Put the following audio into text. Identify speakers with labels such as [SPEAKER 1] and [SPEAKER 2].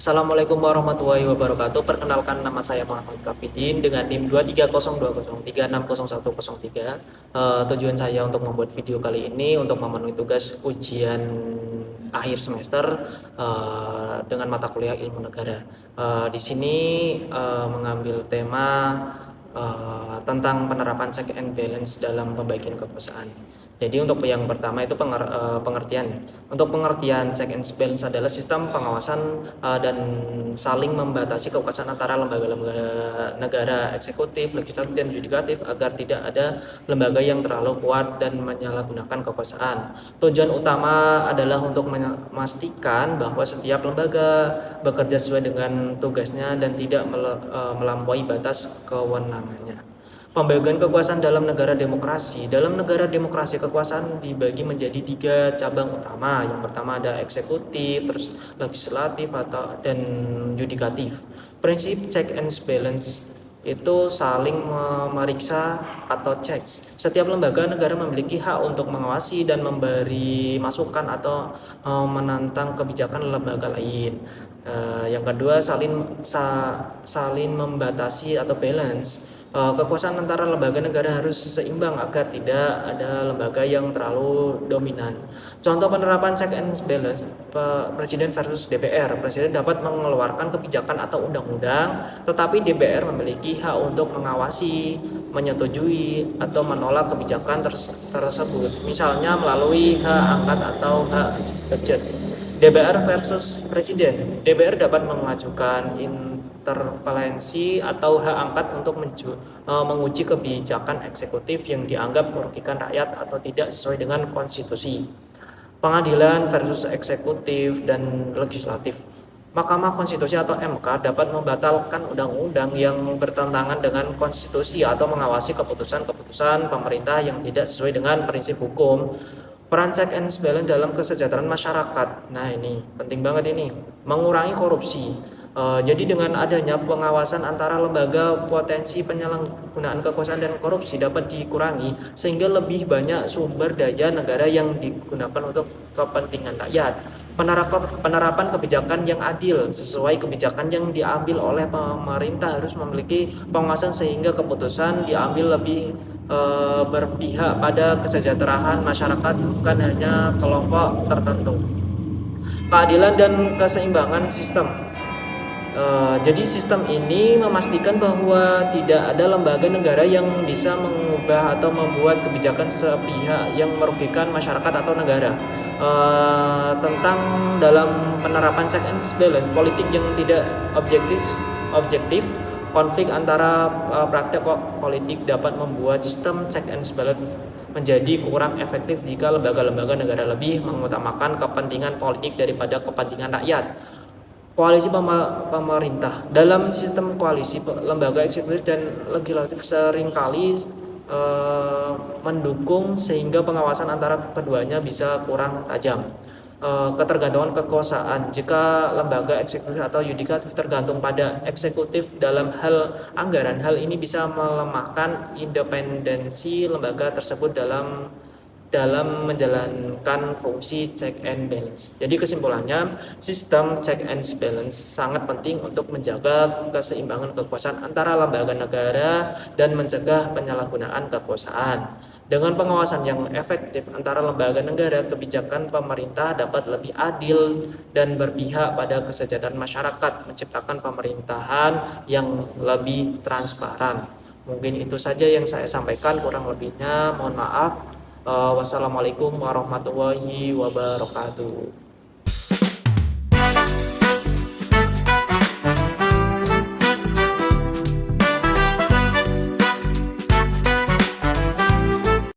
[SPEAKER 1] Assalamualaikum warahmatullahi wabarakatuh. Perkenalkan, nama saya Muhammad Kafidin dengan NIM 23020360103. Tujuan saya untuk membuat video kali ini untuk memenuhi tugas ujian akhir semester dengan mata kuliah ilmu negara. Di sini mengambil tema tentang penerapan check and balance dalam pembagian kekuasaan. Jadi untuk yang pertama itu pengertian. Untuk pengertian check and balance adalah sistem pengawasan dan saling membatasi kekuasaan antara lembaga-lembaga negara, eksekutif, legislatif, dan yudikatif agar tidak ada lembaga yang terlalu kuat dan menyalahgunakan kekuasaan. Tujuan utama adalah untuk memastikan bahwa setiap lembaga bekerja sesuai dengan tugasnya dan tidak melampaui batas kewenangannya. Pembagian kekuasaan dalam negara demokrasi. Dalam negara demokrasi, kekuasaan dibagi menjadi 3 cabang utama. Yang pertama ada eksekutif, terus legislatif dan yudikatif. Prinsip check and balance itu saling memeriksa atau checks. Setiap lembaga negara memiliki hak untuk mengawasi dan memberi masukan atau menantang kebijakan lembaga lain. Yang kedua, saling membatasi atau balance. Kekuasaan antara lembaga negara harus seimbang agar tidak ada lembaga yang terlalu dominan. Contoh penerapan check and balance Presiden versus DPR. Presiden dapat mengeluarkan kebijakan atau undang-undang, tetapi DPR memiliki hak untuk mengawasi, menyetujui, atau menolak kebijakan tersebut. Misalnya melalui hak angket atau hak budget. DPR versus Presiden. DPR dapat mengajukan interpelasi atau hak angket untuk menguji kebijakan eksekutif yang dianggap merugikan rakyat atau tidak sesuai dengan konstitusi. Pengadilan versus eksekutif dan legislatif. Mahkamah Konstitusi atau MK dapat membatalkan undang-undang yang bertentangan dengan konstitusi atau mengawasi keputusan-keputusan pemerintah yang tidak sesuai dengan prinsip hukum. Peran check and balance dalam kesejahteraan masyarakat. Nah, ini penting banget ini. Mengurangi korupsi. Jadi dengan adanya pengawasan antara lembaga, potensi penyalahgunaan kekuasaan dan korupsi dapat dikurangi sehingga lebih banyak sumber daya negara yang digunakan untuk kepentingan rakyat. Penerapan kebijakan yang adil sesuai kebijakan yang diambil oleh pemerintah harus memiliki pengawasan sehingga keputusan diambil lebih berpihak pada kesejahteraan masyarakat, bukan hanya kelompok tertentu. Keadilan dan keseimbangan sistem. Jadi sistem ini memastikan bahwa tidak ada lembaga negara yang bisa mengubah atau membuat kebijakan sepihak yang merugikan masyarakat atau negara. Tentang dalam penerapan check and balance, politik yang tidak objektif, konflik antara praktek politik dapat membuat sistem check and balance menjadi kurang efektif jika lembaga-lembaga negara lebih mengutamakan kepentingan politik daripada kepentingan rakyat. Koalisi pemerintah. Dalam sistem koalisi, lembaga eksekutif dan legislatif seringkali mendukung sehingga pengawasan antara keduanya bisa kurang tajam. Ketergantungan kekuasaan. Jika lembaga eksekutif atau yudikatif tergantung pada eksekutif dalam hal anggaran, hal ini bisa melemahkan independensi lembaga tersebut dalam menjalankan fungsi check and balance. Jadi kesimpulannya, sistem check and balance sangat penting untuk menjaga keseimbangan kekuasaan antara lembaga negara dan mencegah penyalahgunaan kekuasaan. Dengan pengawasan yang efektif antara lembaga negara, kebijakan pemerintah dapat lebih adil dan berpihak pada kesejahteraan masyarakat, menciptakan pemerintahan yang lebih transparan. Mungkin itu saja yang saya sampaikan, kurang lebihnya mohon maaf. Wassalamualaikum warahmatullahi wabarakatuh.